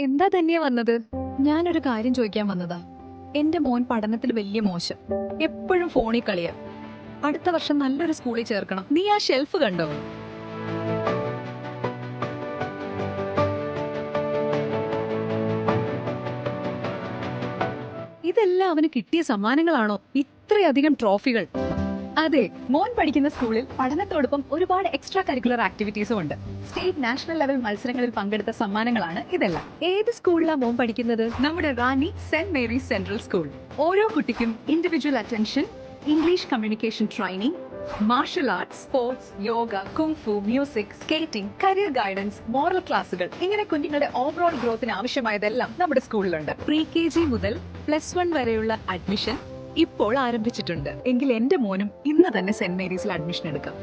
എന്താ തന്നെയാ വന്നത്? ഞാനൊരു കാര്യം ചോദിക്കാൻ വന്നതാ. എന്റെ മോൻ പഠനത്തിൽ വലിയ മോശം. എപ്പോഴും ഫോണിൽ കളിയാ. അടുത്ത വർഷം നല്ലൊരു സ്കൂളിൽ ചേർക്കണം. നീ ആ ഷെൽഫ് കണ്ടോ? ഇതെല്ലാം അവന് കിട്ടിയ സമ്മാനങ്ങളാണോ? ഇത്രയധികം ട്രോഫികൾ. അതെ, മോൻ പഠിക്കുന്ന സ്കൂളിൽ പഠനത്തോടൊപ്പം ഒരുപാട് എക്സ്ട്രാ കരിക്കുലർ ആക്ടിവിറ്റീസും ഉണ്ട്. സ്റ്റേറ്റ് നാഷണൽ ലെവൽ മത്സരങ്ങളിൽ പങ്കെടുത്ത സമ്മാനങ്ങളാണ് ഇതെല്ലാം. ഏത് സ്കൂളിലാണ് മോൻ പഠിക്കുന്നത്? നമ്മുടെ റാണി സെന്റ് മേരീസ് സെൻട്രൽ സ്കൂൾ. ഓരോ കുട്ടിക്കും individual attention, English communication training, martial arts, sports, yoga, kung fu, music, skating, career guidance, moral ക്ലാസുകൾ, ഇങ്ങനെ കുഞ്ഞുങ്ങളുടെ ഓവറോൾ ഗ്രോത്തിന് ആവശ്യമായതെല്ലാം നമ്മുടെ സ്കൂളിലുണ്ട്. പ്രീ-KG മുതൽ +1 വരെയുള്ള അഡ്മിഷൻ ഇപ്പോൾ ആരംഭിച്ചിട്ടുണ്ട്. എങ്കിൽ എന്റെ മോനും ഇന്ന് തന്നെ സെന്റ് മേരീസിൽ അഡ്മിഷൻ എടുക്കാം.